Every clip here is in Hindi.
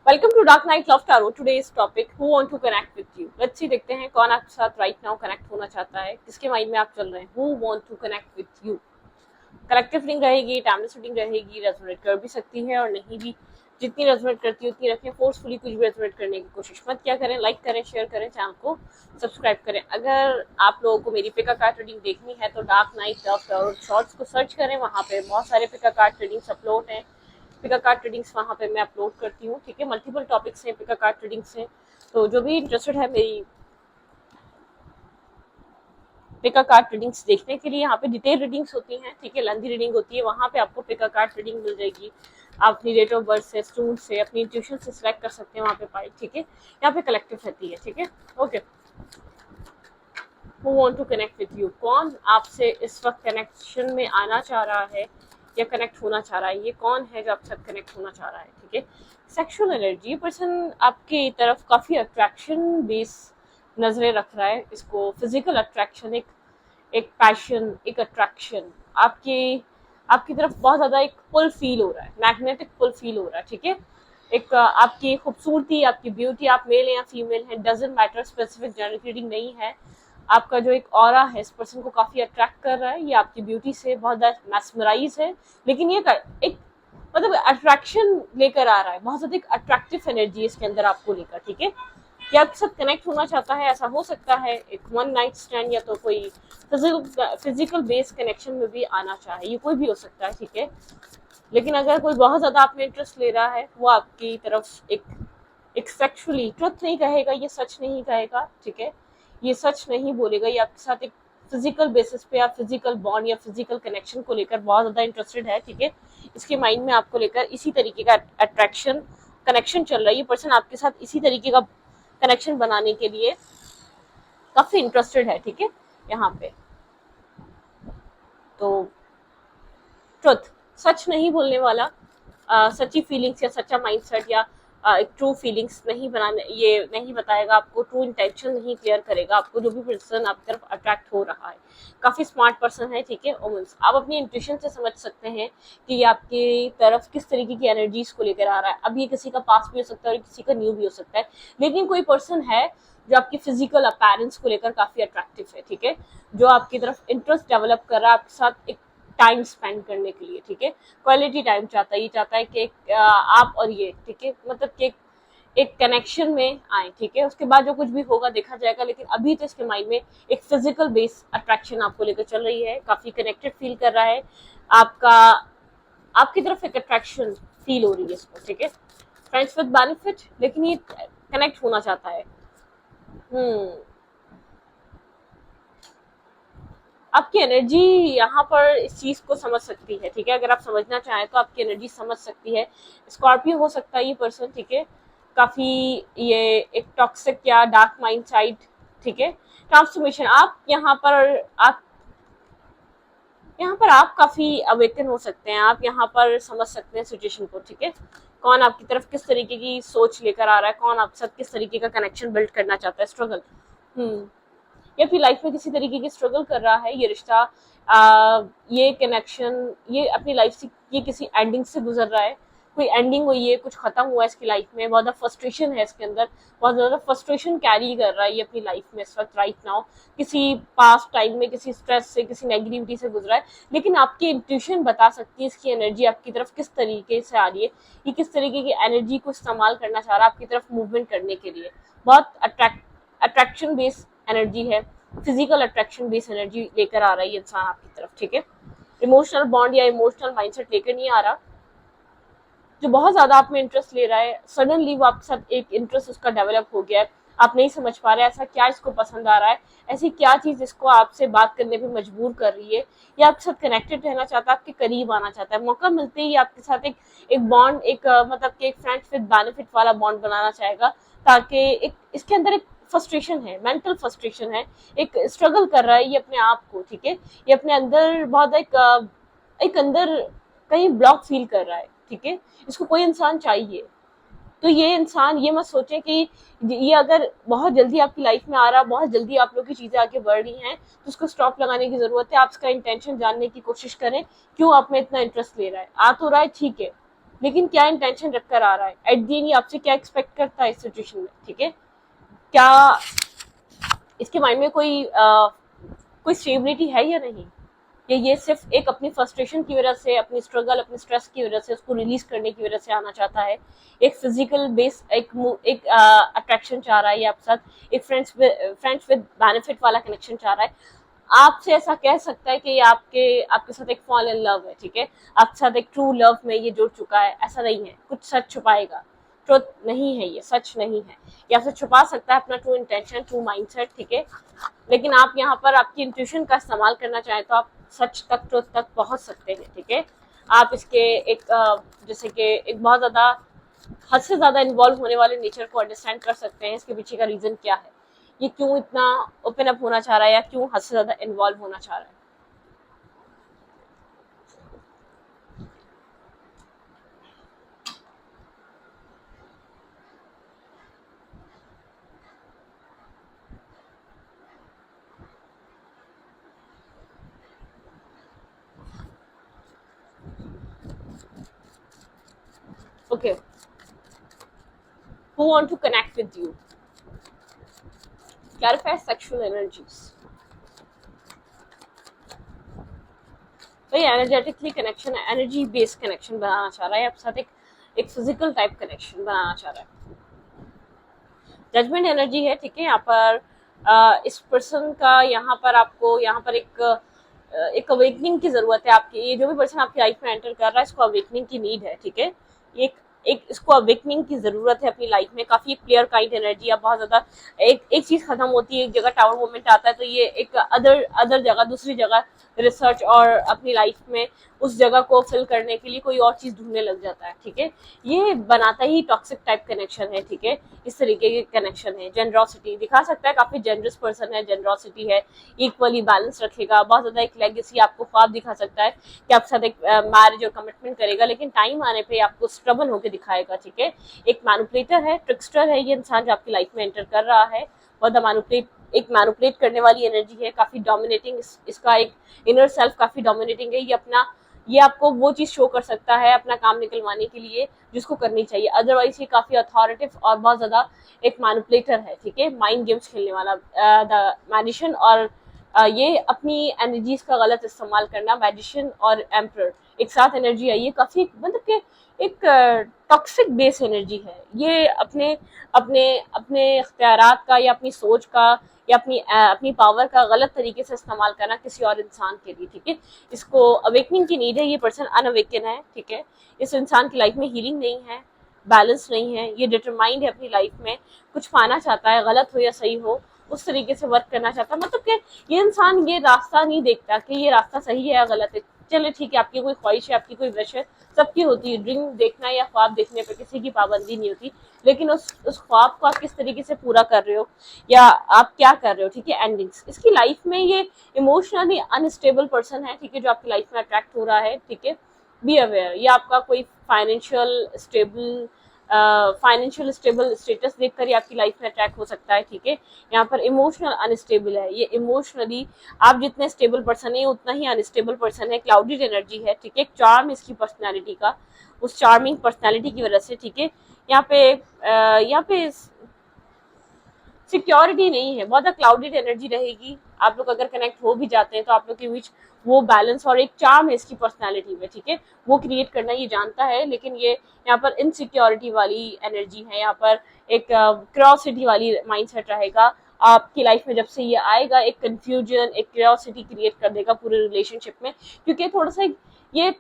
Welcome to dark night love tarot. Today's topic who want to connect with you. Let's see, देखते हैं कौन आपके साथ राइट नाउ कनेक्ट होना चाहता है, किसके माइंड में आप चल रहे हैं। Who want to connect with you. Collective reading रहेगी, टाइमलेस रीडिंग रहेगी, रेजोनेट कर भी सकती है और नहीं भी। जितनी रेजोनेट करती है उतनी रखें, फोर्सफुली कुछ भी रेजोनेट करने की कोशिश मत क्या करें। लाइक करें, शेयर करें, चैनल को सब्सक्राइब करें। अगर आप लोगों को मेरी पिका कार्ड रीडिंग देखनी है तो dark night love tarot shorts को सर्च करें, वहाँ पे बहुत सारे पिका कार्ड रीडिंग्स अपलोड हैं। पिका कार्ड रीडिंग्स वहाँ पे मैं अपलोड करती हूँ, ठीक है। मल्टीपल टॉपिक्स हैं पिका कार्ड रीडिंग्स हैं, तो जो भी इंटरेस्टेड है मेरी पिका कार्ड रीडिंग्स देखने के लिए, यहाँ पे डिटेल रीडिंग्स होती हैं, ठीक है। लेंथी रीडिंग होती है, वहाँ पे आपको पिका कार्ड रीडिंग मिल जाएगी। आप अपनी डेट ऑफ बर्थ से, स्टून से, अपनी इंट्यूशन से सिलेक्ट कर सकते हैं वहाँ पे पाई, ठीक है। यहाँ पे कलेक्टिव रहती है, ठीक है। Okay, who want to connect with you. कौन आपसे इस वक्त कनेक्शन में आना चाह रहा है या कनेक्ट होना चाह रहा है। ये कौन है जो आपसे कनेक्ट होना चाह रहा है, ठीक है। सेक्सुअल एनर्जी, पर्सन आपकी तरफ काफ़ी अट्रैक्शन बेस नजरें रख रहा है। इसको फिजिकल अट्रैक्शन, एक पैशन, एक अट्रैक्शन, आपकी तरफ बहुत ज़्यादा एक पुल फील हो रहा है, मैग्नेटिक पुल फील हो रहा है, ठीक है। एक आपकी खूबसूरती, आपकी ब्यूटी, आप मेल हैं या फीमेल हैं, doesn't matter, specific gender reading नहीं है। आपका जो एक ऑरा है इस पर्सन को काफ़ी अट्रैक्ट कर रहा है, ये आपकी ब्यूटी से बहुत ज़्यादा मैस्मराइज है, लेकिन ये एक मतलब अट्रैक्शन लेकर आ रहा है, बहुत ज़्यादा एक अट्रैक्टिव एनर्जी इसके अंदर आपको लेकर, ठीक है। ये आपके साथ कनेक्ट होना चाहता है, ऐसा हो सकता है एक वन नाइट स्टैंड या तो कोई फिजिकल बेस कनेक्शन में भी आना चाहे, ये कोई भी हो सकता है, ठीक है। लेकिन अगर कोई बहुत ज़्यादा आप में इंटरेस्ट ले रहा है, वो आपकी तरफ एक सेक्सुअली ट्रुथ नहीं कहेगा, ये सच नहीं कहेगा, ठीक है। ये सच नहीं बोलेगा, ये आपके साथ एक फिजिकल बेसिस पे या फिजिकल बॉन्ड या फिजिकल कनेक्शन को लेकर बहुत ज़्यादा इंटरेस्टेड है, ठीक है। इसके माइंड में आपको लेकर इसी तरीके का अट्रैक्शन कनेक्शन चल रहा है। ये पर्सन आपके साथ इसी तरीके का कनेक्शन बनाने के लिए काफ़ी इंटरेस्टेड है, ठीक है। यहाँ पे तो ट्रुथ, सच नहीं बोलने वाला, सच्ची फीलिंग्स या सच्चा माइंडसेट या एक ट्रू फीलिंग्स नहीं बनाने, ये नहीं बताएगा आपको, ट्रू इंटेंशन नहीं क्लियर करेगा आपको। जो भी पर्सन आपकी तरफ अट्रैक्ट हो रहा है काफ़ी स्मार्ट पर्सन है, ठीक है। ओमेंस, आप अपनी इंट्यूशन से समझ सकते हैं कि ये आपकी तरफ किस तरीके की एनर्जीज को लेकर आ रहा है। अब ये किसी का पास्ट भी हो सकता है और किसी का न्यू भी हो सकता है, लेकिन कोई पर्सन है जो आपकी फिजिकल अपीयरेंस को लेकर काफ़ी अट्रैक्टिव है, ठीक है। जो आपकी तरफ इंटरेस्ट डेवलप कर रहा है आपके साथ एक टाइम स्पेंड करने के लिए, ठीक है। क्वालिटी टाइम चाहता है, ये चाहता है कि आप और ये, ठीक है, मतलब कि एक कनेक्शन में आए, ठीक है। उसके बाद जो कुछ भी होगा देखा जाएगा, लेकिन अभी तो इसके माइंड में एक फिजिकल बेस अट्रैक्शन आपको लेकर चल रही है, काफी कनेक्टेड फील कर रहा है, आपकी तरफ एक अट्रैक्शन फील हो रही है इसको, ठीक है। फ्रेंड्स विद बेनिफिट, लेकिन ये कनेक्ट होना चाहता है। आपकी एनर्जी यहाँ पर इस चीज को समझ सकती है, ठीक है। अगर आप समझना चाहें तो आपकी एनर्जी समझ सकती है। स्कॉर्पियो हो सकता है ये पर्सन, ठीक है। काफी ये एक टॉक्सिक या डार्क माइंड साइड, ठीक है। ट्रांसफॉर्मेशन, आप काफी अवेकन हो सकते हैं, आप यहाँ पर समझ सकते हैं सिचुएशन को, ठीक है। कौन आपकी तरफ किस तरीके की सोच लेकर आ रहा है, कौन आपके साथ किस तरीके का कनेक्शन बिल्ड करना चाहता है। स्ट्रगल, ये अपनी लाइफ में किसी तरीके की स्ट्रगल कर रहा है, ये रिश्ता, ये कनेक्शन, ये अपनी लाइफ से ये किसी एंडिंग से गुजर रहा है, कोई एंडिंग हुई है, कुछ खत्म हुआ है इसकी लाइफ में, बहुत ज़्यादा फ्रस्ट्रेशन है इसके अंदर, बहुत ज़्यादा फ्रस्ट्रेशन कैरी कर रहा है ये अपनी लाइफ में इस वक्त राइट नाउ। किसी पास्ट टाइम में किसी स्ट्रेस से, किसी नेगेटिविटी से गुजरा है, लेकिन आपकी इंट्यूशन बता सकती है इसकी एनर्जी आपकी तरफ किस तरीके से आ रही है, ये किस तरीके की एनर्जी को इस्तेमाल करना चाह रहा है आपकी तरफ मूवमेंट करने के लिए। बहुत अट्रैक्शन बेस्ड एनर्जी है, फिजिकल अट्रैक्शन बेस्ड एनर्जी लेकर आ रहा है ये इंसान आपकी तरफ, ठीक है। इमोशनल बॉन्ड या इमोशनल माइंडसेट लेकर नहीं आ रहा, जो बहुत ज्यादा आप में इंटरेस्ट ले रहा है, सडनली वो आपके साथ एक इंटरेस्ट उसका डेवलप हो गया है, आप नहीं समझ पा रहे ऐसा क्या इसको पसंद आ रहा है, ऐसी क्या चीज इसको आपसे बात करने पे मजबूर कर रही है, या आपके साथ कनेक्टेड रहना चाहता है, आपके करीब आना चाहता है। मौका मिलते ही आपके साथ एक बॉन्ड, मतलब कि एक फ्रेंड्स विद बेनिफिट वाला बॉन्ड बनाना चाहेगा, ताकि एक इसके अंदर एक फ्रस्ट्रेशन है, मेंटल फ्रस्ट्रेशन है, एक स्ट्रगल कर रहा है ये अपने आप को, ठीक है। ये अपने अंदर बहुत एक अंदर कहीं ब्लॉक फील कर रहा है, ठीक है। इसको कोई इंसान चाहिए, तो ये इंसान ये मत सोचे कि ये अगर बहुत जल्दी आपकी लाइफ में आ रहा, बहुत जल्दी आप लोग की चीजें आगे बढ़ रही हैं, तो उसको स्टॉप लगाने की जरूरत है। आप इसका इंटेंशन जानने की कोशिश करें, क्यों आप में इतना इंटरेस्ट ले रहा है, आ तो रहा है, ठीक है, लेकिन क्या इंटेंशन रखकर आ रहा है, एट द एंड ये आपसे क्या एक्सपेक्ट करता है इस सिचुएशन में, ठीक है। क्या इसके माइंड में कोई स्टेबिलिटी है या नहीं, ये सिर्फ एक अपनी फ्रस्ट्रेशन की वजह से, अपनी स्ट्रगल, अपनी स्ट्रेस की वजह से, उसको रिलीज करने की वजह से आना चाहता है। एक फिजिकल बेस, एक अट्रैक्शन चाह रहा है ये आपके साथ, एक फ्रेंड्स विद बेनिफिट वाला कनेक्शन चाह रहा है। आपसे ऐसा कह सकता है कि ये आपके आपके साथ एक फॉल इन लव है, ठीक है, आपके साथ एक ट्रू लव में ये जुड़ चुका है। ऐसा नहीं है, कुछ सच छुपाएगा, ट्रुथ नहीं है, ये सच नहीं है। ये आपसे छुपा सकता है अपना ट्रू इंटेंशन, ट्रू माइंडसेट, ठीक है। लेकिन आप यहाँ पर आपकी इंट्यूशन का इस्तेमाल करना चाहें तो आप सच तक, ट्रुथ तक पहुंच सकते हैं, ठीक है। आप इसके एक जैसे कि एक बहुत ज्यादा हद से ज्यादा इन्वॉल्व होने वाले नेचर को अंडरस्टैंड कर सकते हैं, इसके पीछे का रीजन क्या है, ये क्यों इतना ओपन अप होना चाह रहा है, या क्यों हद से ज्यादा इन्वॉल्व होना चाह रहा है। Okay, who want to connect with you, clarify sexual energies। तो ये एनर्जेटिकली कनेक्शन है, एनर्जी बेस्ड कनेक्शन बनाना चाह रहा है आपके साथ, एक फिजिकल टाइप कनेक्शन बनाना चाह रहा है। जजमेंट एनर्जी है, ठीक है। यहाँ पर इस पर्सन का यहाँ पर आपको यहाँ पर एक अवेकनिंग की जरूरत है। आपकी ये जो भी पर्सन आपकी लाइफ में एंटर कर रहा है, इसको अवेकनिंग की नीड है, ठीक है। एक एक इसको अवेकनिंग की जरूरत है अपनी लाइफ में। काफी क्लियर काइंड एनर्जी, आप बहुत ज्यादा एक चीज खत्म होती है, एक जगह टावर मोमेंट आता है, तो ये एक अदर जगह, दूसरी जगह रिसर्च और अपनी लाइफ में उस जगह को फिल करने के लिए कोई और चीज ढूंढने लग जाता है, ठीक है। ये बनाता ही टॉक्सिक टाइप कनेक्शन है, ठीक है। इस तरीके के कनेक्शन है। जेनरॉसिटी दिखा सकता है, काफी जेनरस पर्सन है, जेनरॉसिटी है, इक्वली बैलेंस रखेगा, बहुत ज्यादा एक लेगेसी आपको ख्वाब दिखा सकता है कि आपके साथ एक मैरिज और कमिटमेंट करेगा, लेकिन टाइम आने पे आपको स्ट्रगल होकर दिखाएगा, ठीक है। एक मैनिपुलेटर है, ट्रिक्स्टर है ये इंसान जो आपकी लाइफ में एंटर कर रहा है। बहुत मैनिपुलेट करने वाली एनर्जी है, काफी डोमिनेटिंग, इसका एक इनर सेल्फ काफी डोमिनेटिंग है। ये आपको वो चीज शो कर सकता है अपना काम निकलवाने के लिए जिसको करनी चाहिए, अदरवाइज ये काफी अथॉरिटिव और बहुत ज्यादा एक मैनिपुलेटर है, ठीक है। माइंड गेम्स खेलने वाला द मैजिशियन, और ये अपनी एनर्जीज का गलत इस्तेमाल करना, मैजिशियन और एम्परर एक साथ एनर्जी है। ये काफी मतलब कि एक टॉक्सिक बेस एनर्जी है। ये अपने अपने अपने इख्तियारात का या अपनी सोच का या अपनी पावर का गलत तरीके से इस्तेमाल करना किसी और इंसान के लिए, ठीक है। इसको अवेकनिंग की नीड है, ये पर्सन अनअवेकन है, ठीक है। इस इंसान की लाइफ में हीलिंग नहीं है, बैलेंस नहीं है, ये डिटरमाइंड है अपनी लाइफ में, कुछ पाना चाहता है, गलत हो या सही हो उस तरीके से वर्क करना चाहता है। मतलब कि ये इंसान ये रास्ता नहीं देखता कि ये रास्ता सही है या गलत है। चले ठीक है, आपकी कोई ख्वाहिश है, आपकी कोई विश है, सबकी होती है। ड्रीम देखना या ख्वाब देखने पर किसी की पाबंदी नहीं होती, लेकिन उस ख्वाब को आप किस तरीके से पूरा कर रहे हो या आप क्या कर रहे हो, ठीक है। एंडिंग्स इसकी लाइफ में ये इमोशनली अनस्टेबल पर्सन है, ठीक है, जो आपकी लाइफ में अट्रैक्ट हो रहा है, ठीक है। बी अवेयर, ये आपका कोई फाइनेंशियल स्टेबल स्टेटस देखकर ही आपकी लाइफ में अट्रैक्ट हो सकता है, ठीक है। यहाँ पर इमोशनल अनस्टेबल है, ये इमोशनली आप जितने स्टेबल पर्सन है उतना ही अनस्टेबल पर्सन है, क्लाउडेड एनर्जी है, ठीक है। चार्म इसकी पर्सनैलिटी का, उस चार्मिंग पर्सनैलिटी की वजह से, ठीक है। यहाँ पे सिक्योरिटी नहीं है, बहुत क्लाउडेड एनर्जी रहेगी। आप लोग अगर कनेक्ट हो भी जाते हैं तो आप लोग के बीच वो बैलेंस और एक चार्म है इसकी पर्सनालिटी में, ठीक है, वो क्रिएट करना ये जानता है। लेकिन ये यहाँ पर इनसिक्योरिटी वाली एनर्जी है, यहाँ पर एक क्यूरियोसिटी वाली माइंडसेट रहेगा आपकी लाइफ में। जब से ये आएगा एक कंफ्यूजन, एक क्यूरियोसिटी क्रिएट कर देगा पूरे रिलेशनशिप में, क्योंकि थोड़ा सा ये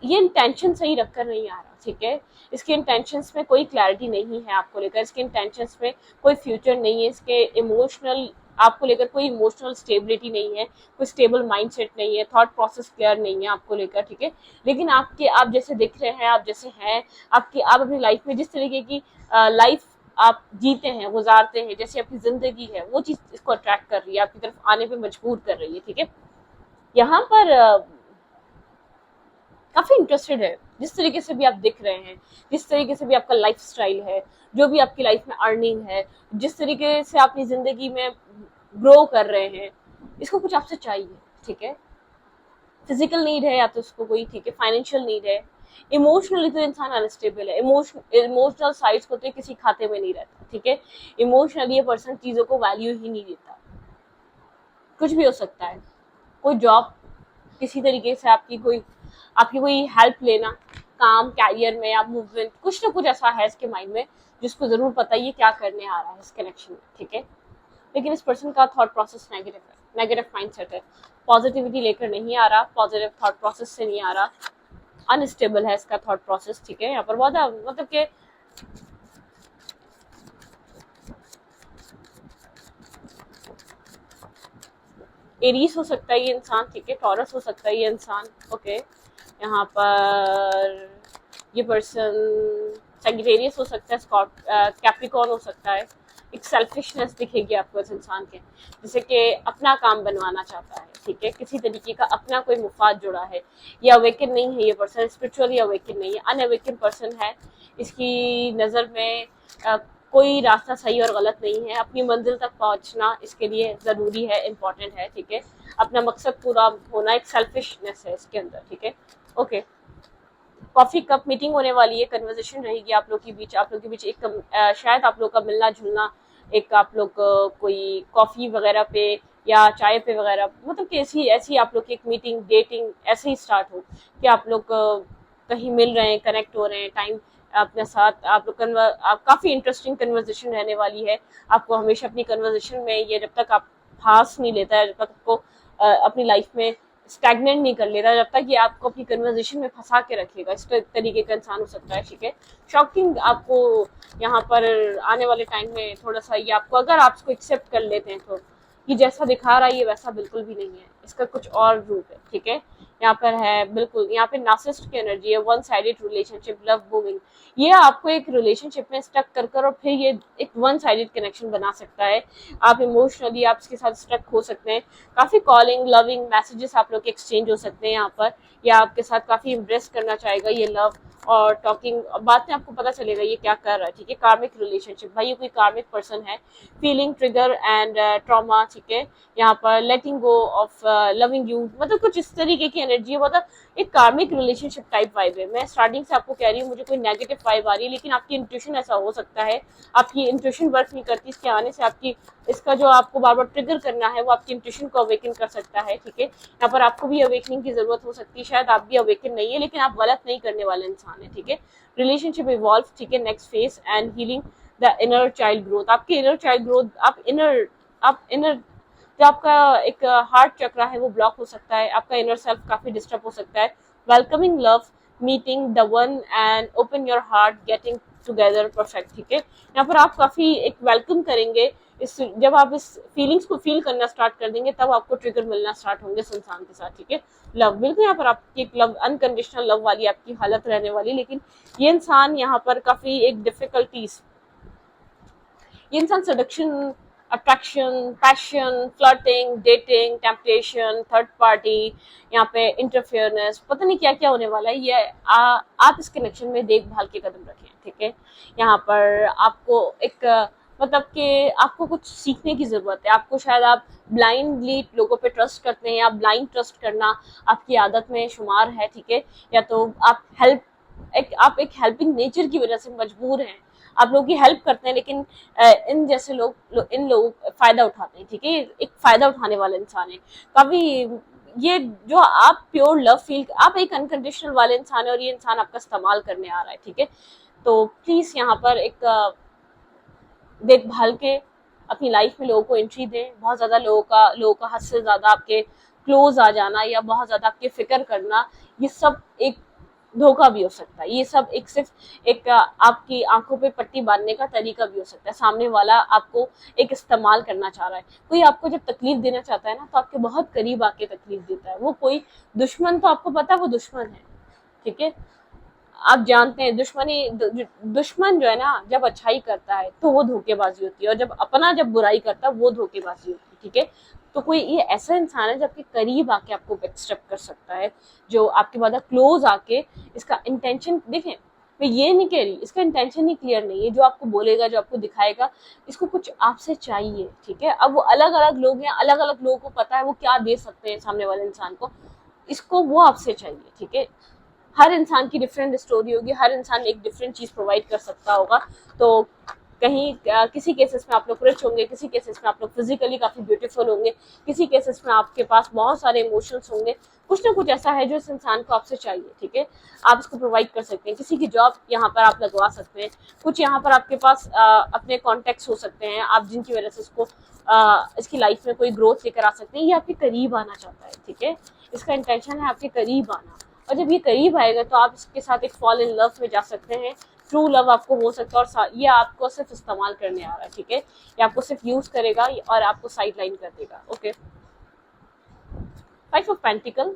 ये इंटेंशन सही रखकर नहीं आ रहा, ठीक है। इसके इंटेंशंस में कोई क्लैरिटी नहीं है आपको लेकर, इसके इंटेंशंस में कोई फ्यूचर नहीं है, इसके इमोशनल आपको लेकर कोई इमोशनल स्टेबिलिटी नहीं है, कोई स्टेबल माइंडसेट नहीं है, थॉट प्रोसेस क्लियर नहीं है आपको लेकर, ठीक है। लेकिन आप जैसे दिख रहे हैं, आप जैसे हैं, आप अपनी लाइफ में जिस तरीके की लाइफ आप जीते हैं, गुजारते हैं, जैसे आपकी जिंदगी है, वो चीज इसको अट्रैक्ट कर रही है, आपकी तरफ आने पे मजबूर कर रही है, ठीक है। यहाँ पर काफी इंटरेस्टेड है, जिस तरीके से भी आप दिख रहे हैं, जिस तरीके से भी आपका लाइफ स्टाइल है, जो भी आपकी लाइफ में अर्निंग है, जिस तरीके से अपनी जिंदगी में ग्रो कर रहे हैं, इसको कुछ आपसे चाहिए, ठीक है। फिजिकल नीड है या तो उसको कोई, ठीक है, फाइनेंशियल नीड है, इमोशनली तो इंसान अनस्टेबल है, इमोशनल साइड्स को तो किसी खाते में नहीं रहता, ठीक है। इमोशनली ये पर्सन चीजों को वैल्यू ही नहीं देता। कुछ भी हो सकता है, कोई जॉब, किसी तरीके से आपकी कोई हेल्प लेना काम कैरियर में या मूवमेंट, कुछ ना कुछ ऐसा है इसके माइंड में जिसको जरूर पता है ये क्या करने आ रहा है इस कनेक्शन में, ठीक है। लेकिन इस पर्सन का थॉट प्रोसेस नेगेटिव है, नेगेटिव माइंडसेट है, पॉजिटिविटी लेकर नहीं आ रहा, पॉजिटिव थॉट प्रोसेस से नहीं आ रहा, अनस्टेबल है इसका थॉट प्रोसेस, ठीक है। यहाँ पर बहुत मतलब कि एरीज हो सकता है ये इंसान, ठीक है, टॉरस हो सकता है ये इंसान, ओके। यहाँ पर ये पर्सन सेजिटेरियस हो सकता है, कैप्रिकॉर्न हो सकता है। एक सेल्फिशनेस दिखेगी आपको इस इंसान के, जैसे कि अपना काम बनवाना चाहता है, ठीक है, किसी तरीके का अपना कोई मुफाद जुड़ा है। ये अवेकन नहीं है, ये पर्सन स्पिरिचुअली अवेकन नहीं है, अनअवेकन पर्सन है। इसकी नज़र में कोई रास्ता सही और गलत नहीं है, अपनी मंजिल तक पहुंचना इसके लिए ज़रूरी है, इम्पॉर्टेंट है, ठीक है। अपना मकसद पूरा होना, एक सेल्फिशनेस है इसके अंदर, ठीक है, ओके। कॉफी कप मीटिंग होने वाली है, कन्वर्सेशन रहेगी आप लोग के बीच, एक शायद आप लोग का मिलना जुलना, एक आप लोग कोई कॉफी वगैरह पे या चाय पे वगैरह, मतलब कि ऐसी आप लोग की एक मीटिंग डेटिंग ऐसे ही स्टार्ट हो कि आप लोग कहीं मिल रहे हैं, कनेक्ट हो रहे हैं, टाइम अपने साथ आप लोग काफ़ी इंटरेस्टिंग कन्वर्सेशन रहने वाली है। आपको हमेशा अपनी कन्वर्सेशन में ये, जब तक आप फांस नहीं लेता है, जब तक आपको अपनी लाइफ में स्टैग्नेंट नहीं कर लेता, जब तक ये आपको अपनी कन्वर्सेशन में फंसा के रखेगा, इस तरीके का इंसान हो सकता है, ठीक है। शॉकिंग आपको यहाँ पर आने वाले टाइम में थोड़ा सा ये आपको, अगर आप इसको एक्सेप्ट कर लेते हैं तो ये जैसा दिखा रहा है ये वैसा बिल्कुल भी नहीं है, इसका कुछ और रूप है, ठीक है। यहाँ पर है बिल्कुल, यहाँ पे नार्सिसिस्ट की एनर्जी है, one sided relationship, love booming, ये आपको एक रिलेशनशिप में स्टक कर और फिर ये एक वन साइडेड कनेक्शन बना सकता है। आप इमोशनली आप इसके साथ स्टक हो सकते हैं, काफ़ी कॉलिंग लविंग मैसेजेस आप लोग के एक्सचेंज हो सकते हैं यहाँ पर, या आपके साथ काफ़ी इम्प्रेस करना चाहेगा ये लव और टॉकिंग, बात में आपको पता चलेगा ये क्या कर रहा है, ठीक है। कार्मिक रिलेशनशिप, भाई ये कोई कार्मिक पर्सन है, फीलिंग ट्रिगर एंड ट्रॉमा, ठीक है। यहाँ पर लेटिंग गो ऑफ लविंग यू, मतलब कुछ इस तरीके की एनर्जी है, मतलब एक कार्मिक रिलेशनशिप टाइप वाइब है। मैं स्टार्टिंग से आपको कह रही हूँ मुझे कोई नेगेटिव वाइब आ रही है, लेकिन आपकी इंट्यूशन ऐसा हो सकता है, आपकी इंट्यूशन वर्क नहीं करती, इसके आने से आपकी इसका जो आपको बार बार ट्रिगर करना है वो आपकी इंट्यूशन को अवेकन कर सकता है, ठीक है। यहाँ पर आपको भी अवेकनिंग की जरूरत हो सकती है, शायद आप भी अवेकन नहीं है, लेकिन आप गलत नहीं करने वाले इंसान है, ठीक है। रिलेशनशिप इवॉल्व, ठीक है, next phase and healing the inner child growth, आपके इनर चाइल्ड ग्रोथ, आप इनर जो आपका एक हार्ट चक्रा है वो ब्लॉक हो सकता है, आपका इनर सेल्फ काफी डिस्टर्ब हो सकता है। Welcoming love, meeting the one and open your heart, getting together perfect, ठीक है। यहाँ पर आप काफी एक वेलकम करेंगे, जब आप इस फीलिंग्स को फील करना स्टार्ट कर देंगे तब आपको ट्रिगर मिलना स्टार्ट होंगे इस इंसान के साथ, ठीक है। लव बिल्कुल, यहाँ पर आपकी एक लव, अनकंडीशनल लव वाली आपकी हालत रहने वाली, लेकिन ये इंसान यहाँ पर काफी एक डिफिकल्टीज, ये इंसान seduction, attraction, passion, flirting, dating, temptation, third party, यहाँ पे इंटरफेयरनेस, पता नहीं क्या क्या होने वाला है। ये आप इस कनेक्शन में देखभाल के कदम रखें, ठीक है। यहाँ पर आपको एक मतलब कि आपको कुछ सीखने की जरूरत है, आपको शायद आप ब्लाइंडली लोगों पे ट्रस्ट करते हैं या ब्लाइंड ट्रस्ट करना आपकी आदत में शुमार है, ठीक है। या तो आप आप एक हेल्पिंग नेचर की वजह से मजबूर हैं, आप लोगों की हेल्प करते हैं, लेकिन इन जैसे इन लोग फायदा उठाते हैं, ठीक है। एक फायदा उठाने वाले इंसान है काफी, ये जो आप प्योर लव फील, आप एक अनकंडीशनल वाले इंसान है और ये इंसान आपका इस्तेमाल करने आ रहा है, ठीक है। तो प्लीज यहाँ पर एक देखभाल के अपनी लाइफ में लोगों को एंट्री दें। बहुत ज्यादा लोगों का हद से ज्यादा आपके क्लोज आ जाना या बहुत ज्यादा आपकी फिक्र करना, ये सब एक धोखा भी हो सकता है, ये सब एक सिर्फ एक आपकी आंखों पे पट्टी बांधने का तरीका भी हो सकता है। सामने वाला आपको एक इस्तेमाल करना चाह रहा है, कोई आपको जब तकलीफ देना चाहता है ना तो आपके बहुत करीब आके तकलीफ देता है, वो कोई दुश्मन, तो आपको पता है वो दुश्मन है, ठीक है। आप जानते हैं दुश्मन जो है ना, जब अच्छाई करता है तो वो धोखेबाजी होती है, और जब बुराई करता है वो धोखेबाजी होती है, ठीक है। तो कोई ये ऐसा इंसान है जो आपके करीब आके आपको बैकस्टेप कर सकता है, जो आपके बाद क्लोज आके, इसका इंटेंशन देखें, मैं ये नहीं कह रही इसका इंटेंशन ही क्लियर नहीं है, जो आपको बोलेगा, जो आपको दिखाएगा, इसको कुछ आपसे चाहिए, ठीक है। अब वो अलग अलग लोग हैं, अलग अलग लोगों को पता है वो क्या दे सकते हैं सामने वाले इंसान को, इसको वो आपसे चाहिए, ठीक है। हर इंसान की डिफरेंट स्टोरी होगी, हर इंसान एक डिफरेंट चीज प्रोवाइड कर सकता होगा। तो कहीं किसी केसेस में आप लोग रिच होंगे, किसी केसेस में आप लोग फिजिकली काफी ब्यूटीफुल होंगे, किसी केसेस में आपके पास बहुत सारे इमोशंस होंगे। कुछ ना कुछ ऐसा है जो इस इंसान को आपसे चाहिए, ठीक है, आप इसको प्रोवाइड कर सकते हैं। किसी की जॉब यहाँ पर आप लगवा सकते हैं, कुछ यहाँ पर आपके पास अपने कॉन्टेक्ट्स हो सकते हैं आप, जिनकी वजह से इसको इसकी लाइफ में कोई ग्रोथ लेकर आ सकते हैं। ये आपके करीब आना चाहता है, ठीक है, इसका इंटेंशन है आपके करीब आना। और जब ये करीब आएगा तो आप इसके साथ एक फॉल इन लव में जा सकते हैं। ट्रू लव आपको हो सकता है, और ये आपको सिर्फ इस्तेमाल करने आ रहा है, ठीक है, ये आपको सिर्फ यूज करेगा और आपको साइड लाइन कर देगा। Okay, 5 of pentacle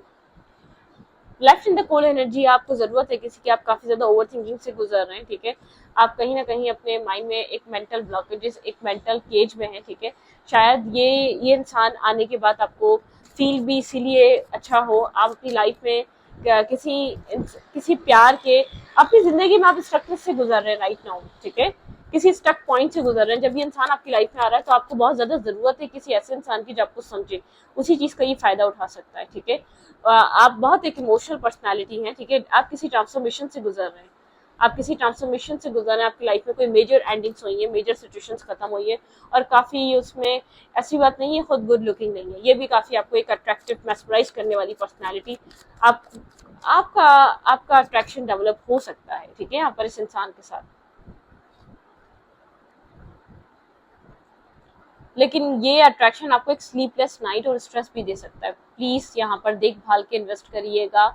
left in the coal energy. आपको जरूरत है किसी की, आप काफी ज्यादा ओवर थिंकिंग से गुजर रहे हैं, ठीक है, आप कहीं ना कहीं अपने माइंड में एक मेंटल ब्लॉकेजेस, एक मेंटल केज में है, ठीक है। शायद ये इंसान आने के बाद आपको फील भी इसीलिए अच्छा हो, आप अपनी लाइफ में किसी प्यार के, अपनी जिंदगी में आप स्ट्रक्चर से गुजर रहे हैं राइट नाउ, ठीक है, किसी स्टक पॉइंट से गुजर रहे हैं। जब ये इंसान आपकी लाइफ में आ रहा है तो आपको बहुत ज्यादा जरूरत है किसी ऐसे इंसान की जो आपको समझे, उसी चीज का ये फायदा उठा सकता है, ठीक है। आप बहुत एक इमोशनल पर्सनैलिटी हैं, ठीक है, आप किसी ट्रांसफॉर्मेशन से गुजर रहे हैं, आप किसी ट्रांसफॉर्मेशन से गुजर रहे हैं, आपकी लाइफ में कोई मेजर एंडिंग्स हुई है, मेजर सिचुएशंस खत्म हुई है, और काफी उसमें ऐसी बात नहीं है खुद गुड लुकिंग नहीं है, ये भी काफी आपको एक अट्रैक्टिव मेस्मराइज करने वाली पर्सनैलिटी आप आपका अट्रैक्शन डेवलप हो सकता है, ठीक है, यहाँ पर इस इंसान के साथ। लेकिन ये अट्रैक्शन आपको एक स्लीपलेस नाइट और स्ट्रेस भी दे सकता है। प्लीज यहाँ पर देखभाल के इन्वेस्ट करिएगा,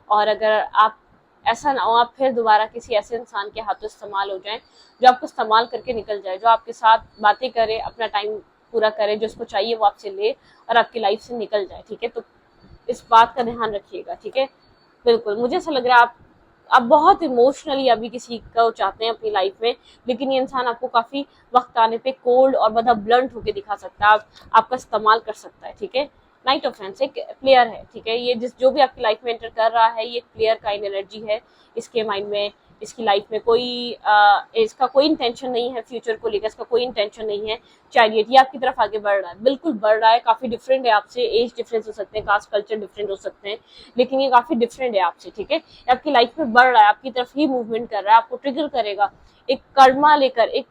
और अगर आप ऐसा ना हो आप फिर दोबारा किसी ऐसे इंसान के हाथों इस्तेमाल हो जाए जो आपको इस्तेमाल करके निकल जाए, जो आपके साथ बातें करे, अपना टाइम पूरा करे, जो उसको चाहिए वो आपसे ले और आपकी लाइफ से निकल जाए, ठीक है। तो इस बात का ध्यान रखिएगा, ठीक है। बिल्कुल, मुझे ऐसा लग रहा है आप बहुत इमोशनली अभी किसी को चाहते हैं अपनी लाइफ में, लेकिन ये इंसान आपको काफी वक्त आने पे कोल्ड और मतलब ब्लंट होके दिखा सकता है, आपका इस्तेमाल कर सकता है, ठीक है। नाइट ऑफ हैंड्स एक प्लेयर है, ठीक है, ये जो भी आपकी लाइफ में एंटर कर रहा है ये प्लेयर का एनर्जी है, इसके माइंड में, इसकी लाइफ में इसका कोई इंटेंशन नहीं है फ्यूचर को लेकर, इसका कोई इंटेंशन नहीं है। चैरियट, ये आपकी तरफ आगे बढ़ रहा है, बिल्कुल बढ़ रहा है, काफी डिफरेंट है आपसे, एज डिफरेंस हो सकते हैं, कास्ट कल्चर डिफरेंट हो सकते हैं, लेकिन ये काफी डिफरेंट है आपसे, ठीक है, आपकी लाइफ में बढ़ रहा है, आपकी तरफ ही मूवमेंट कर रहा है, आपको ट्रिगर करेगा एक कर्मा लेकर, एक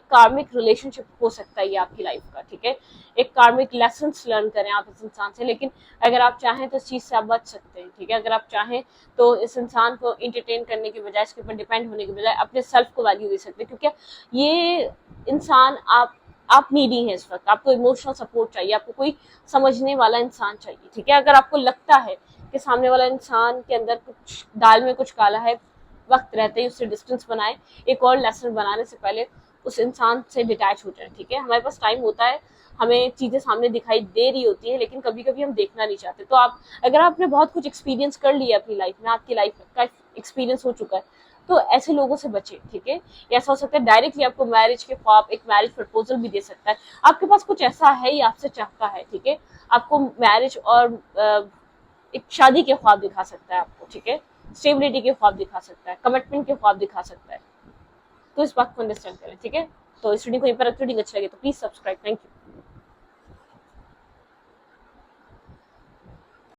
कार्मिक रिलेशनशिप हो सकता है ये आपकी लाइफ का, ठीक है, एक कार्मिक लेसन लर्न करें आप इस इंसान से। लेकिन अगर आप चाहें तो इस चीज से आप बच सकते हैं, ठीक है, अगर आप चाहें तो इस इंसान को इंटरटेन करने के बजाय, इसके ऊपर डिपेंड होने के बजाय अपने सेल्फ को वैल्यू दे सकते हैं, क्योंकि ये इंसान आप नीडी हैं इस वक्त, आपको इमोशनल सपोर्ट चाहिए, आपको कोई समझने वाला इंसान चाहिए, ठीक है। अगर आपको लगता है कि सामने वाला इंसान के अंदर कुछ दाल में कुछ काला है, वक्त रहते ही उससे डिस्टेंस बनाए, एक और लेसन बनाने से पहले उस इंसान से डिटैच हो जाए, ठीक है। हमारे पास टाइम होता है, हमें चीजें सामने दिखाई दे रही होती है, लेकिन कभी कभी हम देखना नहीं चाहते। तो आप अगर आपने बहुत कुछ एक्सपीरियंस कर लिया अपनी लाइफ में, आपकी लाइफ का एक्सपीरियंस हो चुका है, तो ऐसे लोगों से बचे, ठीक है। ऐसा हो सकता है डायरेक्टली आपको मैरिज के ख्वाब, एक मैरिज प्रपोजल भी दे सकता है, आपके पास कुछ ऐसा है ये आपसे चाहता है, ठीक है, आपको मैरिज और एक शादी के ख्वाब दिखा सकता है आपको, ठीक है, स्टेबिलिटी के ख्वाब दिखा सकता है, कमिटमेंट के ख्वाब दिखा सकता है। तो इस बात को अंडरस्टैंड करें, ठीक है। तो इस वीडियो को यहीं पर रखते, वीडियो अच्छा लगे तो प्लीज सब्सक्राइब। Thank you.